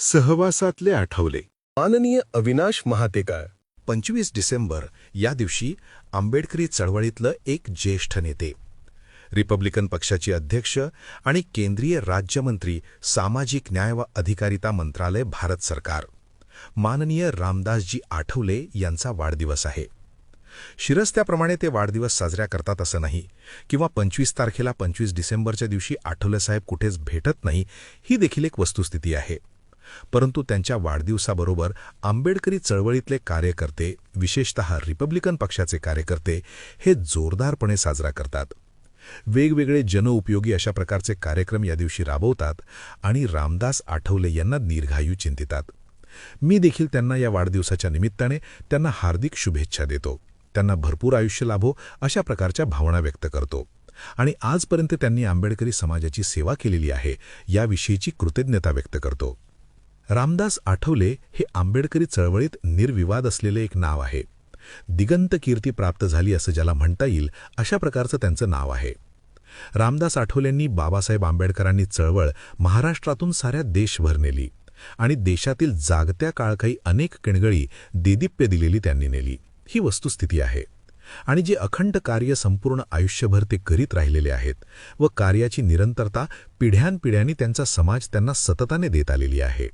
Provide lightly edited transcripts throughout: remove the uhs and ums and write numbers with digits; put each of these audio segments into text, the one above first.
सहवासातले आठवले. माननीय अविनाश महातेकर. 25 डिसेंबर या दिवशी आंबेडकरी चळवळीतलं एक ज्येष्ठ नेते, रिपब्लिकन पक्षाचे अध्यक्ष आणि केंद्रीय राज्यमंत्री सामाजिक न्याय व अधिकारिता मंत्रालय भारत सरकार, माननीय रामदासजी आठवले यांचा वाढदिवस आहे. शिरस्त्याप्रमाणे ते वाढदिवस साजरा करतात असं नाही, किंवा 25 तारखेला 25 डिसेंबरच्या दिवशी आठवलेसाहेब कुठेच भेटत नाही, ही देखील एक वस्तुस्थिती आहे. परंतु त्यांच्या वाढदिवसाबरोबर आंबेडकरी चळवळीतले कार्यकर्ते, विशेषतः रिपब्लिकन पक्षाचे कार्यकर्ते, हे जोरदारपणे साजरा करतात. वेगवेगळे जनउपयोगी अशा प्रकारचे कार्यक्रम या दिवशी राबवतात आणि रामदास आठवले यांना दीर्घायू चिंतितात. मी देखील त्यांना या वाढदिवसाच्या निमित्ताने त्यांना हार्दिक शुभेच्छा देतो. त्यांना भरपूर आयुष्य लाभो अशा प्रकारच्या भावना व्यक्त करतो आणि आजपर्यंत त्यांनी आंबेडकरी समाजाची सेवा केलेली आहे याविषयीची कृतज्ञता व्यक्त करतो. रामदास आठवले हे आंबेडकरी चळवळीत निर्विवाद असलेले एक नाव आहे. दिगंत कीर्ती प्राप्त झाली असं ज्याला म्हणता येईल अशा प्रकारचं त्यांचं नाव आहे. रामदास आठवलेंनी बाबासाहेब आंबेडकरांनी चळवळ महाराष्ट्रातून साऱ्या देशभर नेली आणि देशातील जागत्या काळखाई अनेक किणगळी देदीप्य दिलेली त्यांनी नेली, ही वस्तुस्थिती आहे. आणि जे अखंड कार्य संपूर्ण आयुष्यभर ते करीत राहिलेले आहेत व कार्याची निरंतरता पिढ्यानपिढ्यांनी त्यांचा समाज त्यांना सतताने देत आलेली आहे.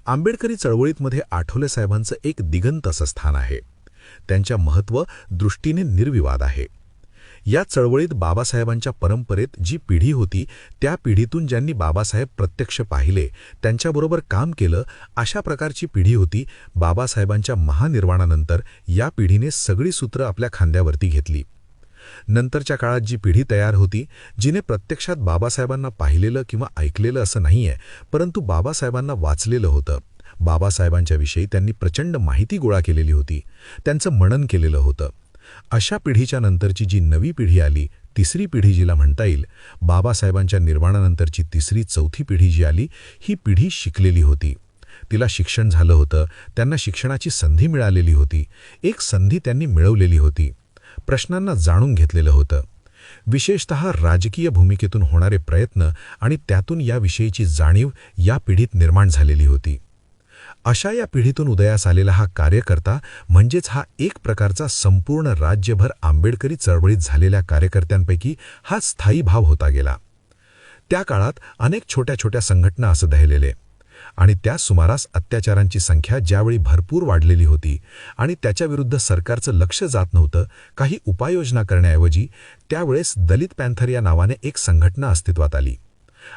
आंबेडकरी चळवळीतमध्ये आठवले साहेबांचं एक दिगंत असं स्थान आहे. त्यांच्या महत्त्व दृष्टीने निर्विवाद आहे. या चळवळीत बाबासाहेबांच्या परंपरेत जी पिढी होती त्या पिढीतून ज्यांनी बाबासाहेब प्रत्यक्ष पाहिले, त्यांच्याबरोबर काम केलं, अशा प्रकारची पिढी होती. बाबासाहेबांच्या महानिर्वाणानंतर या पिढीने सगळी सूत्र आपल्या खांद्यावरती घेतली. नंतरच्या काळात जी पिढी तयार होती, जिने प्रत्यक्षात बाबासाहेबांना पाहिलेलं किंवा ऐकलेलं असं नाहीये, परंतु बाबासाहेबांना वाचलेलं होतं. बाबासाहेबांच्या विषयी त्यांनी प्रचंड माहिती गोळा केलेली होती, त्यांचं मनन केलेलं होतं. अशा पिढीच्या नंतरची जी नवी पिढी आली, तिसरी पिढी जिला म्हणता येईल, बाबासाहेबांच्या निर्वाणानंतरची तिसरी चौथी पिढी जी आली, ही पिढी शिकलेली होती. तिला शिक्षण झालं होतं, त्यांना शिक्षणाची संधी मिळालेली होती. एक संधी त्यांनी मिळवलेली होती. प्रश्नांना जाणून घेतलेलं होतं. विशेषतः राजकीय भूमिकेतून होणारे प्रयत्न आणि त्यातून याविषयीची जाणीव या पिढीत निर्माण झालेली होती. अशा या पिढीतून उदयास आलेला हा कार्यकर्ता म्हणजेच हा एक प्रकारचा संपूर्ण राज्यभर आंबेडकरी चळवळीत झालेल्या कार्यकर्त्यांपैकी हा स्थायी भाव होता गेला. त्या काळात अनेक छोट्या छोट्या संघटना असं दहेलेले आणि त्या सुमारास अत्याचारांची संख्या ज्यावेळी भरपूर वाढलेली होती आणि त्याच्याविरुद्ध सरकारचं लक्ष जात नव्हतं, काही उपाययोजना करण्याऐवजी त्यावेळेस दलित पॅन्थर या नावाने एक संघटना अस्तित्वात आली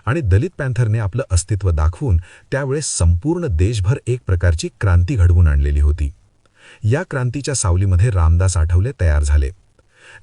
आणि दलित पॅन्थरने आपलं अस्तित्व दाखवून त्यावेळेस संपूर्ण देशभर एक प्रकारची क्रांती घडवून आणलेली होती. या क्रांतीच्या सावलीमध्ये रामदास आठवले तयार झाले.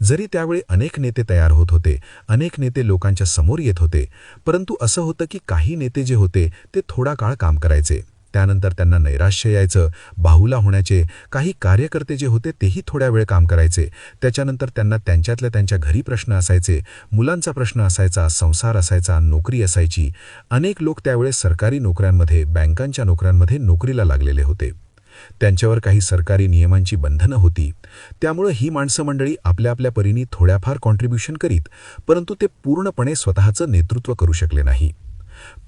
जरी त्यावेळी अनेक नेते तयार होत होते, अनेक नेते लोकांच्या समोर येत होते, परंतु असं होतं की काही नेते जे होते ते थोडा काळ काम करायचे, त्यानंतर त्यांना नैराश्य यायचं, बाहुला होण्याचे. काही कार्यकर्ते जे होते तेही थोड्या वेळ काम करायचे, त्याच्यानंतर त्यांना त्यांच्यातल्या त्यांच्या घरी प्रश्न असायचे, मुलांचा प्रश्न असायचा, संसार असायचा, नोकरी असायची. अनेक लोक त्यावेळेस सरकारी नोकऱ्यांमध्ये, बँकांच्या नोकऱ्यांमध्ये नोकरीला लागलेले होते. त्यांच्यावर काही सरकारी नियमांची बंधनं होती. त्यामुळे ही माणसं मंडळी आपल्या आपल्या परीने थोड्याफार कॉन्ट्रिब्युशन करीत, परंतु ते पूर्णपणे स्वतःचं नेतृत्व करू शकले नाही.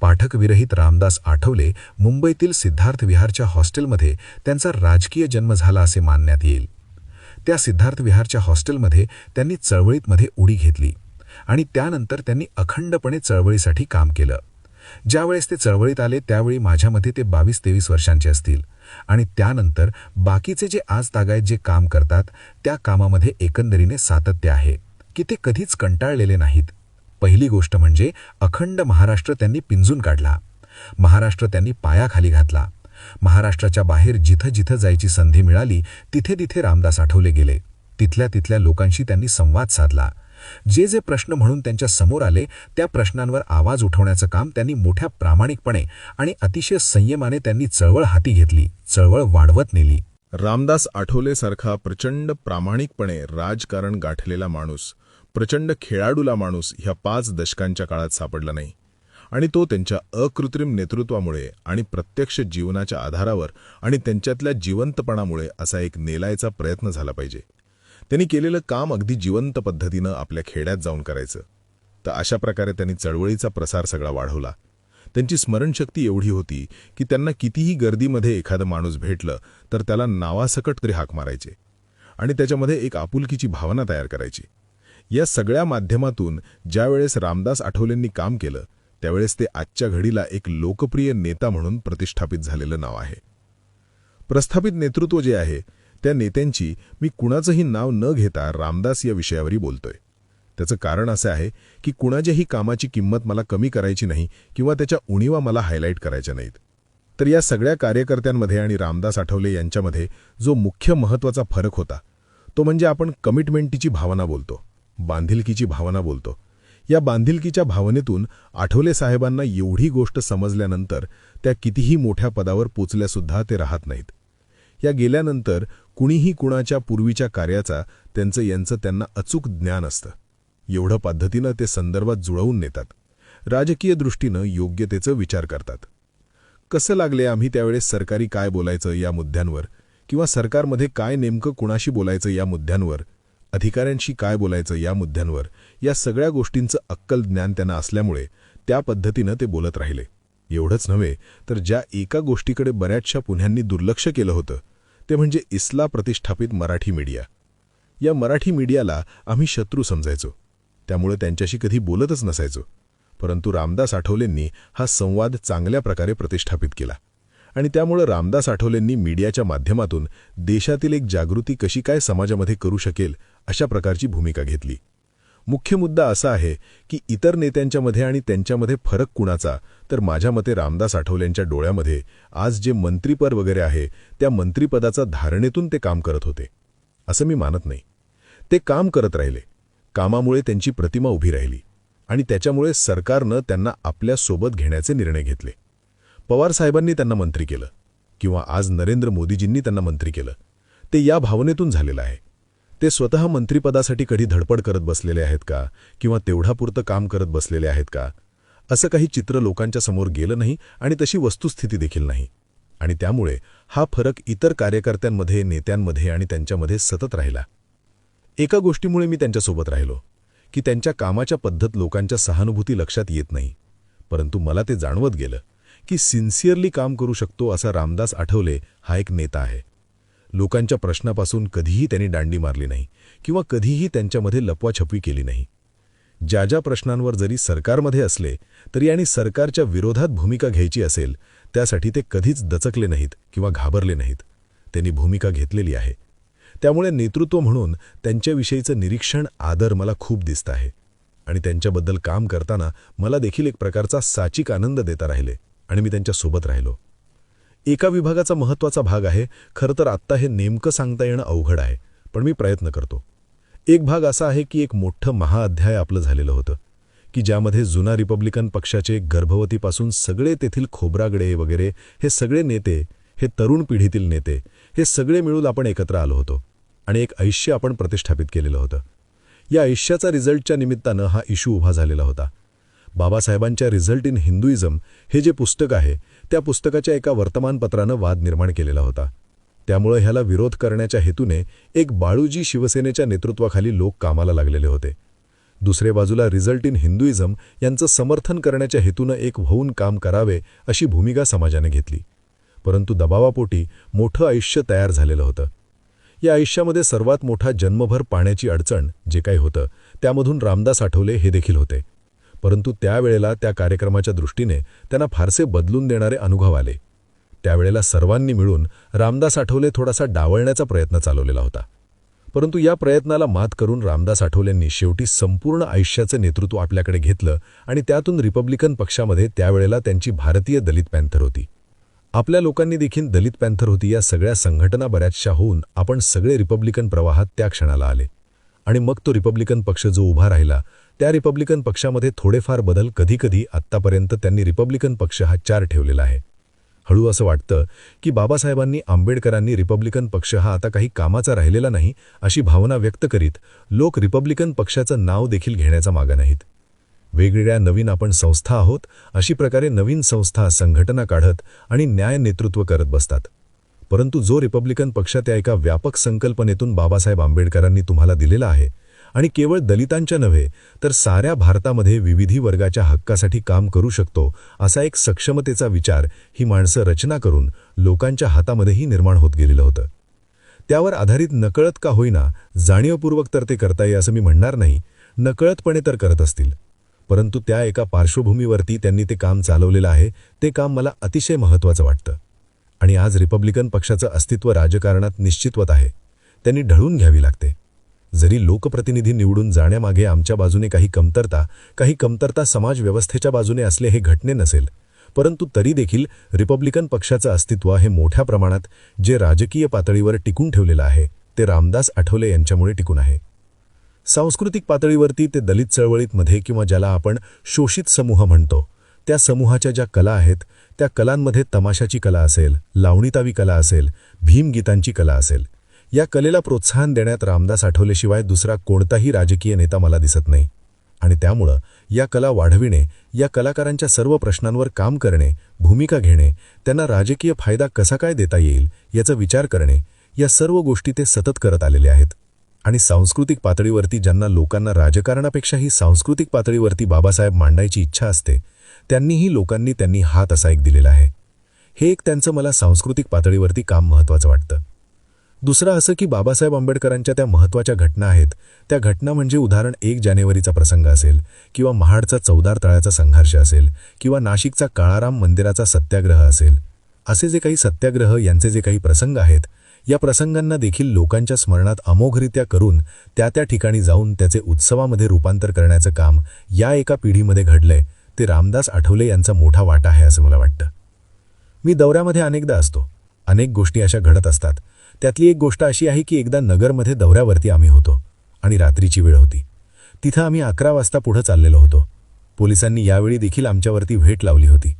पाठकविरहित रामदास आठवले मुंबईतील सिद्धार्थ विहारच्या हॉस्टेलमध्ये त्यांचा राजकीय जन्म झाला असे मानण्यात येईल. त्या सिद्धार्थ विहारच्या हॉस्टेलमध्ये त्यांनी चळवळीमध्ये उडी घेतली आणि त्यानंतर त्यांनी अखंडपणे चळवळीसाठी काम केलं. ज्यावेळेस ते चळवळीत आले त्यावेळी माझ्या मते ते 22-23 वर्षांचे असतील आणि त्यानंतर बाकीचे जे आज तागायत जे काम करतात त्या कामामध्ये एकंदरीने सातत्य आहे की ते कधीच कंटाळलेले नाहीत. पहिली गोष्ट म्हणजे अखंड महाराष्ट्र त्यांनी पिंजून काढला. महाराष्ट्र त्यांनी पायाखाली घातला. महाराष्ट्राच्या बाहेर जिथं जिथं जायची संधी मिळाली तिथे तिथे रामदास आठवले गेले. तिथल्या तिथल्या लोकांशी त्यांनी संवाद साधला. जे जे प्रश्न म्हणून त्यांच्या समोर आले त्या प्रश्नांवर आवाज उठवण्याचं काम त्यांनी मोठ्या प्रामाणिकपणे आणि अतिशय संयमाने त्यांनी चळवळ हाती घेतली, चळवळ वाढवत नेली. रामदास आठवलेसारखा प्रचंड प्रामाणिकपणे राजकारण गाठलेला माणूस, प्रचंड खेळाडूला माणूस ह्या 5 दशकांच्या काळात सापडला नाही आणि तो त्यांच्या अकृत्रिम नेतृत्वामुळे आणि प्रत्यक्ष जीवनाच्या आधारावर आणि त्यांच्यातल्या जिवंतपणामुळे असा एक नेलायचा प्रयत्न झाला पाहिजे. त्यांनी केलेलं काम अगदी जिवंत पद्धतीनं आपल्या खेड्यात जाऊन करायचं. तर अशा प्रकारे त्यांनी चळवळीचा प्रसार सगळा वाढवला. त्यांची स्मरणशक्ती एवढी होती की त्यांना कितीही गर्दीमध्ये एखादं माणूस भेटलं तर त्याला नावासकट तरी हाक मारायचे आणि त्याच्यामध्ये एक आपुलकीची भावना तयार करायची. या सगळ्या माध्यमातून ज्यावेळेस रामदास आठवलेंनी काम केलं त्यावेळेस ते आजच्या घडीला एक लोकप्रिय नेता म्हणून प्रतिष्ठापित झालेलं नाव आहे. प्रस्थापित नेतृत्व जे आहे त्या नेत्यांची मी कुणाचंही नाव न घेता रामदास या विषयावरही बोलतोय. त्याचं कारण असं आहे की कुणाच्याही कामाची किंमत मला कमी करायची नाही किंवा त्याच्या उणीवा मला हायलाईट करायच्या नाहीत. तर या सगळ्या कार्यकर्त्यांमध्ये आणि रामदास आठवले यांच्यामध्ये जो मुख्य महत्त्वाचा फरक होता तो म्हणजे आपण कमिटमेंटची भावना बोलतो, बांधिलकीची भावना बोलतो. या बांधिलकीच्या भावनेतून आठवले साहेबांना एवढी गोष्ट समजल्यानंतर त्या कितीही मोठ्या पदावर पोचल्यासुद्धा ते राहत नाहीत. या गेल्यानंतर कुणीही कुणाच्या पूर्वीच्या कार्याचा यांचं त्यांना अचूक ज्ञान असतं. एवढं पद्धतीनं ते संदर्भात जुळवून नेतात. राजकीय दृष्टीनं योग्यतेचं विचार करतात. कसं लागले आम्ही त्यावेळेस सरकारी काय बोलायचं या मुद्द्यांवर किंवा सरकारमध्ये काय नेमकं कुणाशी बोलायचं या मुद्द्यांवर, अधिकाऱ्यांशी काय बोलायचं या मुद्द्यांवर, या सगळ्या गोष्टींचं अक्कल ज्ञान त्यांना असल्यामुळे त्या पद्धतीनं ते बोलत राहिले. एवढंच नव्हे तर ज्या एका गोष्टीकडे बऱ्याचशा पुण्यांनी दुर्लक्ष केलं होतं ते म्हणजे इस्ला प्रतिष्ठापित मराठी मीडिया. या मराठी मीडियाला आम्ही शत्रू समजायचो, त्यामुळे त्यांच्याशी कधी बोलतच नसायचो. परंतु रामदास आठवलेंनी हा संवाद चांगल्या प्रकारे प्रतिष्ठापित केला आणि त्यामुळे रामदास आठवलेंनी मीडियाच्या माध्यमातून देशातील एक जागृती कशी काय समाजामध्ये करू शकेल अशा प्रकारची भूमिका घेतली. मुख्य मुद्दा असा आहे की इतर नेत्यांच्यामध्ये आणि त्यांच्यामध्ये फरक कुणाचा, तर माझ्या मते रामदास आठवलेंच्या डोळ्यामध्ये आज जे मंत्रीपद वगैरे आहे त्या मंत्रिपदाचा धारणेतून ते काम करत होते असं मी मानत नाही. ते काम करत राहिले, कामामुळे त्यांची प्रतिमा उभी राहिली आणि त्याच्यामुळे सरकारनं त्यांना आपल्यासोबत घेण्याचे निर्णय घेतले. पवार साहेबांनी त्यांना मंत्री केलं किंवा आज नरेंद्र मोदीजींनी त्यांना मंत्री केलं, ते या भावनेतून झालेलं आहे. ते स्वतः मंत्रिपदासाठी कधी धडपड करत बसलेले आहेत का किंवा तेवढापुरतं काम करत बसलेले आहेत का, असं काही चित्र लोकांच्या समोर गेलं नाही आणि तशी वस्तुस्थिती देखील नाही. आणि त्यामुळे हा फरक इतर कार्यकर्त्यांमध्ये, नेत्यांमध्ये आणि त्यांच्यामध्ये सतत राहिला. एका गोष्टीमुळे मी त्यांच्यासोबत राहिलो की त्यांच्या कामाच्या पद्धत लोकांच्या सहानुभूती लक्षात येत नाही, परंतु मला ते जाणवत गेलं की सिन्सिअरली काम करू शकतो असा रामदास आठवले हा एक नेता आहे. लोकांच्या प्रश्नापासून कधीही त्यांनी दांडी मारली नाही किंवा कधीही त्यांच्यामध्ये लपवाछपवी केली नाही. ज्या ज्या प्रश्नांवर जरी सरकारमध्ये असले तरी आणि सरकारच्या विरोधात भूमिका घ्यायची असेल त्यासाठी ते कधीच दचकले नाहीत किंवा घाबरले नाहीत. त्यांनी भूमिका घेतलेली आहे. त्यामुळे नेतृत्व म्हणून त्यांच्याविषयीचं निरीक्षण, आदर मला खूप दिसत आहे आणि त्यांच्याबद्दल काम करताना मला देखील एक प्रकारचा साचिक आनंद देता राहिले आणि मी त्यांच्यासोबत राहिलो. एका विभागाचा महत्त्वाचा भाग आहे. खरं तर आत्ता हे नेमकं सांगता येणं अवघड आहे, पण मी प्रयत्न करतो. एक भाग असा आहे की एक मोठं महाअध्याय आपलं झालेलं होतं की ज्यामध्ये जुना रिपब्लिकन पक्षाचे गर्भवतीपासून सगळे तेथील खोब्रागडे वगैरे हे सगळे नेते, हे तरुण पिढीतील नेते, हे सगळे मिळून आपण एकत्र आलो होतो आणि एक आयुष्य आपण प्रतिष्ठापित केलेलं होतं. या आयुष्याचा रिझल्टच्या निमित्तानं हा इश्यू उभा झालेला होता. बाबासाहेबांच्या रिझल्ट इन हिंदुइझम हे जे पुस्तक आहे त्या पुस्तकाच्या एका वर्तमानपत्रानं वाद निर्माण केलेला होता. त्यामुळे ह्याला विरोध करण्याच्या हेतूने एक बाळूजी शिवसेनेच्या नेतृत्वाखाली लोक कामाला लागलेले होते. दुसऱ्या बाजूला रिझल्ट इन हिंदुइझम यांचं समर्थन करण्याच्या हेतूनं एक होऊन काम करावे अशी भूमिका समाजाने घेतली. परंतु दबावापोटी मोठं आयुष्य तयार झालेलं होतं. या आयुष्यामध्ये सर्वात मोठा जन्मभर पाण्याची अडचण जे काही होतं त्यामधून रामदास आठवले हे देखील होते. परंतु त्यावेळेला त्या कार्यक्रमाच्या दृष्टीने त्यांना फारसे बदलून देणारे अनुभव आले. त्यावेळेला सर्वांनी मिळून रामदास आठवले थोडासा डावळण्याचा प्रयत्न चालवलेला होता. परंतु या प्रयत्नाला मात करून रामदास आठवलेंनी शेवटी संपूर्ण आयुष्याचं नेतृत्व आपल्याकडे घेतलं आणि त्यातून रिपब्लिकन पक्षामध्ये त्यावेळेला त्यांची भारतीय दलित पॅन्थर होती. आपल्या लोकांनी देखील दलित पॅन्थर होती या सगळ्या संघटना बऱ्याचशा होऊन आपण सगळे रिपब्लिकन प्रवाहात त्या क्षणाला आले आणि मग तो रिपब्लिकन पक्ष जो उभा राहिला त्या रिपब्लिकन पक्षामध्ये थोडेफार बदल कधीकधी आत्तापर्यंत त्यांनी रिपब्लिकन पक्ष हा 4 ठेवलेला आहे. हळू असं वाटतं की बाबासाहेबांनी, आंबेडकरांनी रिपब्लिकन पक्ष हा आता काही कामाचा राहिलेला नाही अशी भावना व्यक्त करीत लोक रिपब्लिकन पक्षाचं नाव देखील घेण्याचा मागे नाहीत. वेगवेगळ्या नवीन आपण संस्था आहोत अशी प्रकारे नवीन संस्था, संघटना काढत आणि न्याय नेतृत्व करत बसतात. परंतु जो रिपब्लिकन पक्ष त्या एका व्यापक संकल्पनेतून बाबासाहेब आंबेडकरांनी तुम्हाला दिलेला आहे आणि केवळ दलितांच्या नव्हे तर साऱ्या भारतामध्ये विविध वर्गाच्या हक्कासाठी काम करू शकतो असा एक सक्षमतेचा विचार ही माणसं रचना करून लोकांच्या हातामध्येही निर्माण होत गेलेलं होतं. त्यावर आधारित नकळत का होईना जाणीवपूर्वक तर ते करता येईल असं मी म्हणणार नाही, नकळतपणे तर करत असतील, परंतु त्या एका पार्श्वभूमीवरती त्यांनी ते काम चालवलेलं आहे. ते काम मला अतिशय महत्त्वाचं वाटतं. आणि आज रिपब्लिकन पक्षाचं अस्तित्व राजकारणात निश्चितवत आहे. त्यांनी ढळून घ्यावी लागते. जरी लोकप्रतिनिधी निवडून जाण्यामागे आमच्या बाजूने काही कमतरता समाज व्यवस्थेच्या बाजूने असले हे घटने नसेल, परंतु तरी देखील रिपब्लिकन पक्षाचं अस्तित्व हे मोठ्या प्रमाणात जे राजकीय पातळीवर टिकून ठेवलेलं आहे ते रामदास आठवले यांच्यामुळे टिकून आहे. सांस्कृतिक पातळीवरती ते दलित चळवळीमध्ये किंवा ज्याला आपण शोषित समूह म्हणतो त्या समूहाच्या ज्या कला आहेत त्या कलांमध्ये तमाशाची कला असेल, लावणीतावी कला असेल, भीमगीतांची कला असेल, या कलेला प्रोत्साहन देण्यात रामदास आठवलेशिवाय दुसरा कोणताही राजकीय नेता मला दिसत नाही. आणि त्यामुळं या कला वाढविणे, या कलाकारांच्या सर्व प्रश्नांवर काम करणे, भूमिका घेणे, त्यांना राजकीय फायदा कसा काय देता येईल याचा विचार करणे, या सर्व गोष्टी ते सतत करत आलेले आहेत. आणि सांस्कृतिक पातळीवरती ज्यांना लोकांना राजकारणापेक्षाही सांस्कृतिक पातळीवरती बाबासाहेब मांडायची इच्छा असते त्यांनीही लोकांनी त्यांनी हात असा एक दिलेला आहे. हे एक त्यांचं मला सांस्कृतिक पातळीवरती काम महत्त्वाचं वाटतं. दुसरं असं की बाबासाहेब आंबेडकरांच्या त्या महत्त्वाच्या घटना आहेत, त्या घटना म्हणजे उदाहरण 1 जानेवारीचा प्रसंग असेल किंवा महाडचा 14 तळ्याचा संघर्ष असेल किंवा नाशिकचा काळाराम मंदिराचा सत्याग्रह असेल. असे जे काही सत्याग्रह यांचे जे काही प्रसंग आहेत या प्रसंगांना देखील लोकांच्या स्मरणात अमोघरित्या करून त्या ठिकाणी जाऊन त्याचे उत्सवामध्ये रूपांतर करण्याचं काम या एका पिढीमध्ये घडलंय ते रामदास आठवले यांचा मोठा वाटा आहे असं मला वाटतं. मी दौऱ्यामध्ये अनेकदा असतो, अनेक गोष्टी अशा घडत असतात. त्यातली एक गोष्ट अशी आहे की एकदा नगरमध्ये दौऱ्यावरती आम्ही होतो आणि रात्रीची वेळ होती. तिथं आम्ही 11 वाजता पुढे चाललेलो होतो. पोलिसांनी यावेळी देखील आमच्यावरती व्हेट लावली होती.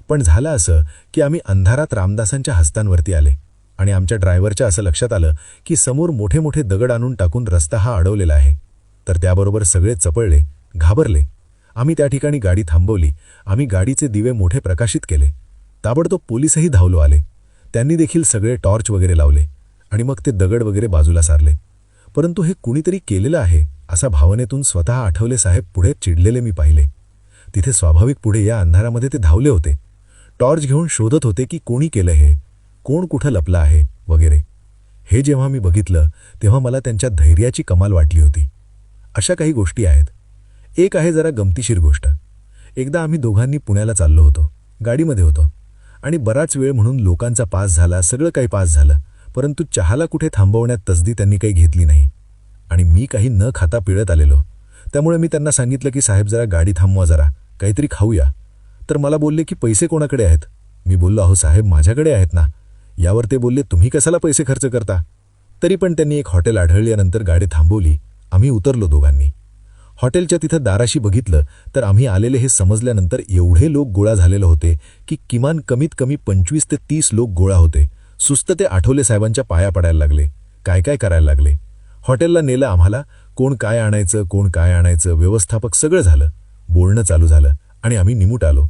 पण झालं असं की आम्ही अंधारात रामदासांच्या हस्तांवरती आले आणि आमच्या ड्रायव्हरच्या असं लक्षात आलं की समोर मोठे मोठे दगड आणून टाकून रस्ता हा अडवलेला आहे. तर त्याबरोबर सगळे चपळले, घाबरले. आम्ही त्या ठिकाणी गाडी थांबवली. आम्ही गाडीचे दिवे मोठे प्रकाशित केले. ताबडतोब पोलिसही धावलो आले. त्यांनी देखील सगळे टॉर्च वगैरे लावले आणि मग ते दगड वगैरे बाजूला सारले. परंतु हे कुणीतरी केलेलं आहे असा भावनेतून स्वतः आठवले साहेब पुढे चिडलेले मी पाहिले. तिथे स्वाभाविक पुढे या अंधारामध्ये ते धावले होते. टॉर्च घेऊन शोधत होते की कोणी केलं हे, कोण कुठं लपला आहे वगैरे. हे जेव्हा मी बघितलं तेव्हा मला त्यांच्या धैर्याची कमाल वाटली होती. अशा काही गोष्टी आहेत. एक आहे जरा गमतीशीर गोष्ट. एकदा आम्ही दोघांनी पुण्याला चाललो होतो, गाडीमध्ये होतो आणि बराच वेळ म्हणून लोकांचा पास झाला, सगळं काही पास झालं, परंतु चहाला कुठे थांबवण्यात तसदी त्यांनी काही घेतली नाही आणि मी काही न खाता पिळत आलेलो. त्यामुळे मी त्यांना सांगितलं की साहेब जरा गाडी थांबवा, जरा काहीतरी खाऊया. तर मला बोलले की पैसे कोणाकडे आहेत? मी बोललो अहो साहेब माझ्याकडे आहेत ना. यावर ते बोलले तुम्ही कशाला पैसे खर्च करता? तरी पण त्यांनी एक हॉटेल आढळल्यानंतर गाडी थांबवली. आम्ही उतरलो दोघांनी. हॉटेलच्या तिथं दाराशी बघितलं तर आम्ही आलेले हे समजल्यानंतर एवढे लोक गोळा झालेले होते की किमान कमीत कमी 25 ते 30 लोक गोळा होते. सुस्त ते आठवले साहेबांच्या पाया पडायला लागले, काय काय करायला लागले. हॉटेलला नेलं आम्हाला. कोण काय आणायचं व्यवस्थापक सगळं झालं. बोलणं चालू झालं आणि आम्ही निमूट आलो.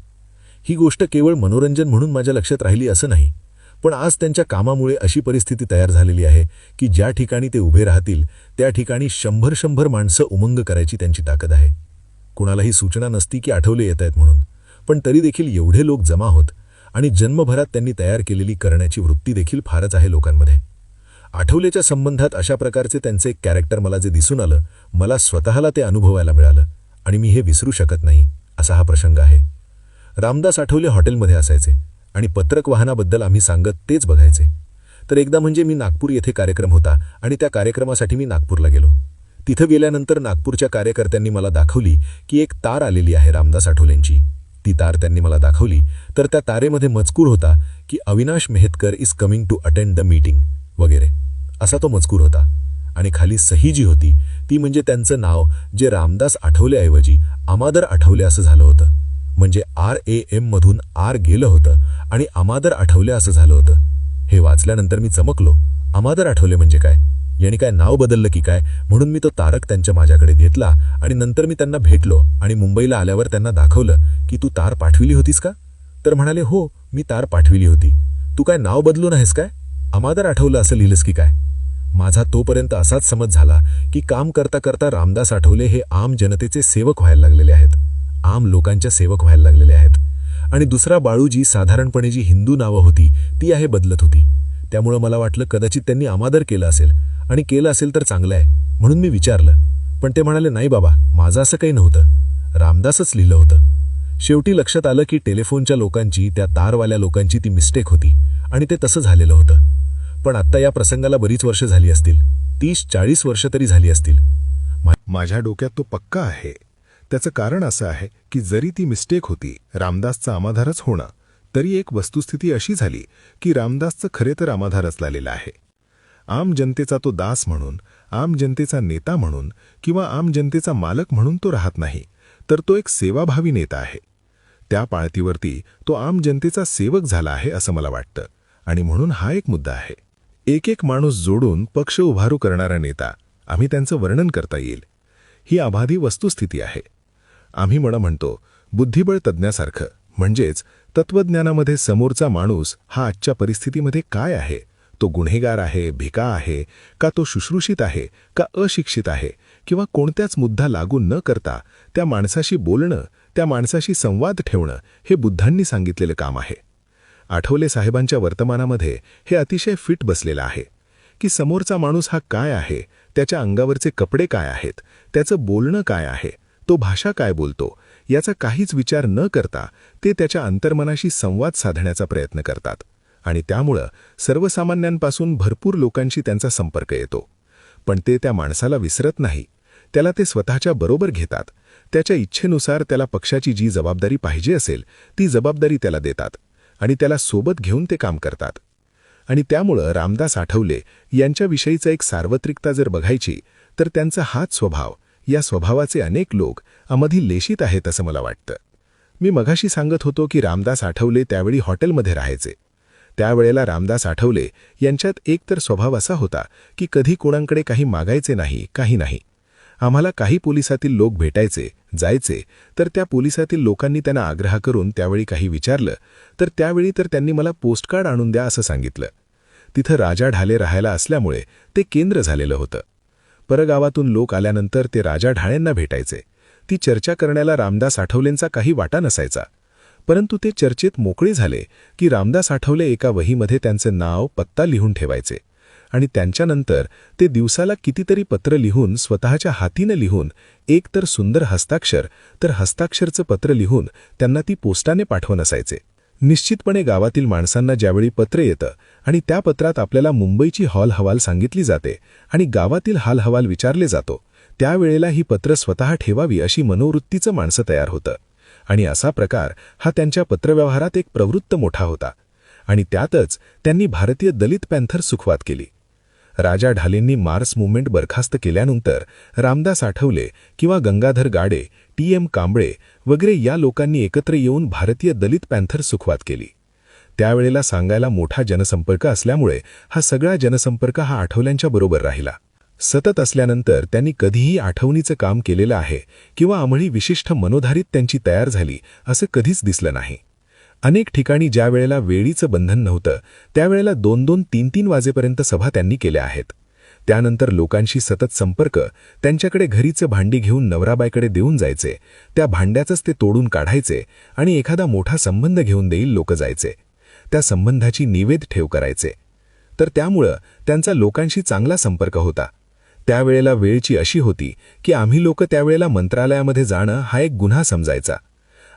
ही गोष्ट केवळ मनोरंजन म्हणून माझ्या लक्षात राहिली असं नाही, पण आज त्यांच्या कामामुळे अशी परिस्थिती तयार झालेली आहे की ज्या ठिकाणी ते उभे राहतील त्या ठिकाणी 100 माणसं उमंग करायची त्यांची ताकद आहे. कुणालाही सूचना नसती की आठवले येत आहेत म्हणून, पण तरी देखील एवढे लोक जमा होत आणि जन्मभरात त्यांनी तयार केलेली करण्याची वृत्ती देखील फारच आहे लोकांमध्ये. आठवलेच्या संबंधात अशा प्रकारचे त्यांचे एक कॅरेक्टर मला जे दिसून आलं, मला स्वतःला ते अनुभवायला मिळालं आणि मी हे विसरू शकत नाही असा हा प्रसंग आहे. रामदास आठवले हॉटेलमध्ये असायचे आणि पत्रक वाहनाबद्दल आम्ही सांगत तेच बघायचे. तर एकदा म्हणजे मी नागपूर येथे कार्यक्रम होता आणि त्या कार्यक्रमासाठी मी नागपूरला गेलो. तिथं गेल्यानंतर नागपूरच्या कार्यकर्त्यांनी मला दाखवली की एक तार आलेली आहे रामदास आठवलेंची. ती तार त्यांनी मला दाखवली तर त्या तारेमध्ये मजकूर होता की Avinash Mehatkar is coming to attend the meeting वगैरे असा तो मजकूर होता. आणि खाली सही जी होती ती म्हणजे त्यांचं नाव जे रामदास आठवलेऐवजी अमादर आठवले असं झालं होतं. म्हणजे RAM मधून R गेलं होतं आणि अमादर आठवले असं झालं होतं. हे वाचल्यानंतर मी चमकलो. अमादर आठवले म्हणजे काय? याने काय नाव बदललं की काय? म्हणून मी तो तारक त्यांच्या माझ्याकडे घेतला आणि नंतर मी त्यांना भेटलो आणि मुंबईला आल्यावर त्यांना दाखवलं की तू तार पाठविली होतीस का? तर म्हणाले हो मी तार पाठविली होती. तू काय नाव बदलून आहेस काय? अमादर आठवलं असं लिहिलंस की काय? माझा तोपर्यंत असाच समज झाला की काम करता करता रामदास आठवले हे आम जनतेचे सेवक व्हायला लागलेले आहेत, आम लोकांच्या सेवक व्हायला लागलेले आहेत. आणि दुसरा बाळूजी साधारणपणे जी हिंदू नावं होती ती आहे बदलत होती. त्यामुळं मला वाटलं कदाचित त्यांनी अमादर केलं असेल, आणि केलं असेल तर चांगलं आहे म्हणून मी विचारलं. पण ते म्हणाले, नाही बाबा, माझं असं काही नव्हतं, रामदासच लिहिलं होतं. शेवटी लक्षात आलं की टेलिफोनच्या लोकांची, त्या तारवाल्या लोकांची ती मिस्टेक होती आणि ते तसं झालेलं होतं. पण आत्ता या प्रसंगाला बरीच वर्ष झाली असतील, 30-40 वर्ष तरी झाली असतील. माझ्या डोक्यात तो पक्का आहे. त्याचं कारण असं आहे की जरी ती मिस्टेक होती, रामदासचा अमाधारच होणं, तरी एक वस्तुस्थिती अशी झाली की रामदासचं खरे तर अमाधारच झालेलं आहे. आम जनतेचा तो दास म्हणून, आम जनतेचा नेता म्हणून किंवा आम जनतेचा मालक म्हणून तो राहत नाही, तर तो एक सेवाभावी नेता आहे. त्या पाळतीवरती तो आम जनतेचा सेवक झाला आहे असं मला वाटतं. आणि म्हणून हा एक मुद्दा आहे. एक एक माणूस जोडून पक्ष उभारू करणारा नेता, आम्ही त्यांचं वर्णन करता येईल. ही अबाधी वस्तुस्थिती आहे. आम्ही म्हणतो बुद्धिबळ तज्ज्ञासारखं, म्हणजेच तत्वज्ञानामध्ये समोरचा माणूस हा आजच्या परिस्थितीमध्ये काय आहे, तो गुन्हेगार आहे, भिका आहे, का तो शुश्रूषित आहे, का अशिक्षित आहे, किंवा कोणत्याच मुद्दा लागू न करता त्या माणसाशी बोलणं, त्या माणसाशी संवाद ठेवणं हे बुद्धांनी सांगितलेलं काम आहे. आठवले साहेबांच्या वर्तमानामध्ये हे अतिशय फिट बसलेलं आहे की समोरचा माणूस हा काय आहे, त्याच्या अंगावरचे कपडे काय आहेत, त्याचं बोलणं काय आहे, तो भाषा काय बोलतो, याचा काहीच विचार न करता ते त्याच्या अंतर्मनाशी संवाद साधण्याचा प्रयत्न करतात. आणि त्यामुळं सर्वसामान्यांपासून भरपूर लोकांशी त्यांचा संपर्क येतो. पण ते त्या माणसाला विसरत नाही, त्याला ते स्वतःच्या बरोबर घेतात. त्याच्या इच्छेनुसार त्याला पक्षाची जी जबाबदारी पाहिजे असेल ती जबाबदारी त्याला देतात आणि त्याला सोबत घेऊन ते काम करतात. आणि त्यामुळं रामदास आठवले यांच्याविषयीचं एक सार्वत्रिकता जर बघायची तर त्यांचा हाच स्वभाव, या स्वभावाचे अनेक लोक अमधी लेशीत आहेत असं मला वाटतं. मी मघाशी सांगत होतो की रामदास आठवले त्यावेळी हॉटेलमध्ये राहायचे. त्यावेळेला रामदास आठवले यांच्यात एक तर स्वभाव असा होता की कधी कोणाकडे काही मागायचे नाही, काही नाही. आम्हाला काही पोलिसातील लोक भेटायचे, जायचे, तर त्या पोलिसातील लोकांनी त्यांना आग्रह करून त्यावेळी काही विचारलं तर त्यावेळी तर त्यांनी मला पोस्टकार्ड आणून द्या असं सांगितलं. तिथं राजा ढाले राहायला असल्यामुळे ते केंद्र झालेलं होतं. परगावातून लोक आल्यानंतर ते राजा ढाळेंना भेटायचे. ती चर्चा करण्याला रामदास आठवलेंचा काही वाटा नसायचा. परंतु ते चर्चेत मोकळे झाले की रामदास आठवले एका वहीमध्ये त्यांचं नाव, पत्ता लिहून ठेवायचे आणि त्यांच्यानंतर ते दिवसाला कितीतरी पत्र लिहून, स्वतःच्या हातीनं लिहून, एक तर सुंदर हस्ताक्षर तर हस्ताक्षरचं पत्र लिहून त्यांना ती पोस्टाने पाठवून असायचे. निश्चितपणे गावातील माणसांना ज्यावेळी पत्र येतं आणि त्या पत्रात आपल्याला मुंबईची हालहवाल सांगितली जाते आणि गावातील हालहवाल विचारले जातो, त्यावेळेला ही पत्र स्वतः ठेवावी अशी मनोवृत्तीचं माणसं तयार होतं. आणि असा प्रकार हा त्यांच्या पत्रव्यवहारात एक प्रवृत्त मोठा होता. आणि त्यातच त्यांनी भारतीय दलित पॅन्थर सुखवात केली. राजा ढालेंनी मार्स मूव्हमेंट बरखास्त केल्यानंतर रामदास आठवले किंवा गंगाधर गाडे, TM कांबळे वगैरे या लोकांनी एकत्र येऊन भारतीय दलित पॅन्थर सुखवात केली. त्यावेळेला सांगायला मोठा जनसंपर्क असल्यामुळे हा सगळा जनसंपर्क हा आठवल्यांच्या बरोबर राहिला. सतत असल्यानंतर त्यांनी कधीही आठवणीचं काम केलेलं आहे किंवा अंमळी विशिष्ट मनोधारित त्यांची तयार झाली असं कधीच दिसलं नाही. अनेक ठिकाणी ज्या वेळेला वेळीचं बंधन नव्हतं त्यावेळेला 2-2, 3-3 वाजेपर्यंत सभा त्यांनी केल्या आहेत. त्यानंतर लोकांशी सतत संपर्क, त्यांच्याकडे घरीचं भांडी घेऊन नवराबाईकडे देऊन जायचे, त्या भांड्याचंच ते तोडून काढायचे आणि एखादा मोठा संबंध घेऊन देईल लोक जायचे, त्या संबंधाची निवेद ठेव करायचे. तर त्यामुळं त्यांचा लोकांशी चांगला संपर्क होता. त्यावेळेला वेळची अशी होती की आम्ही लोक त्यावेळेला मंत्रालयामध्ये जाणं हा एक गुन्हा समजायचा.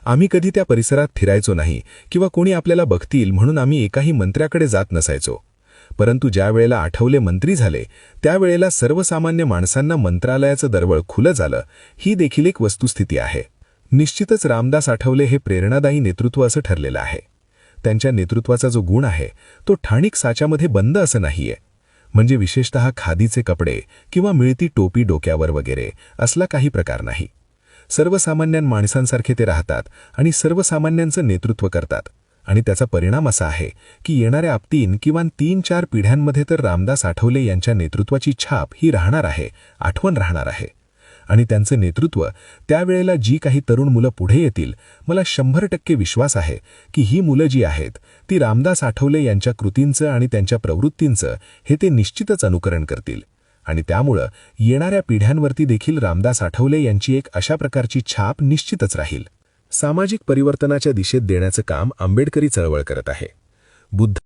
आम्ही कधी त्या परिसरात फिरायचो नाही किंवा कोणी आपल्याला बघतील म्हणून आम्ही एकाही मंत्र्याकडे जात नसायचो. परंतु ज्या वेळेला आठवले मंत्री झाले त्यावेळेला सर्वसामान्य माणसांना मंत्रालयाचं दरवळ खुलं झालं. ही देखील एक वस्तुस्थिती आहे. निश्चितच रामदास आठवले हे प्रेरणादायी नेतृत्व असं ठरलेलं आहे. त्यांच्या नेतृत्वाचा जो गुण आहे तो ठाणिक साच्यामध्ये बंद असं नाहीये. म्हणजे विशेषतः खादीचे कपडे किंवा मिळती टोपी डोक्यावर वगैरे असला काही प्रकार नाही. सर्वसामान्य माणसांसारखे ते राहतात आणि सर्वसामान्यांचं नेतृत्व करतात. आणि त्याचा परिणाम असा आहे की येणाऱ्या 3 किंवा 3-4 पिढ्यांमध्ये तर रामदास आठवले यांच्या नेतृत्वाची छाप ही राहणार आहे, आठवण राहणार आहे. आणि त्यांचं नेतृत्व, त्यावेळेला जी काही तरुण मुलं पुढे येतील, मला 100% विश्वास आहे की ही मुलं जी आहेत ती रामदास आठवले यांच्या कृतींचं आणि त्यांच्या प्रवृत्तींचं हे ते निश्चितच अनुकरण करतील. आणि त्यामुळं येणाऱ्या पिढ्यांवरती देखील रामदास आठवले यांची एक अशा प्रकारची छाप निश्चितच राहील. सामाजिक परिवर्तनाच्या दिशेत देण्याचं काम आंबेडकरी चळवळ करत आहे. बुद्ध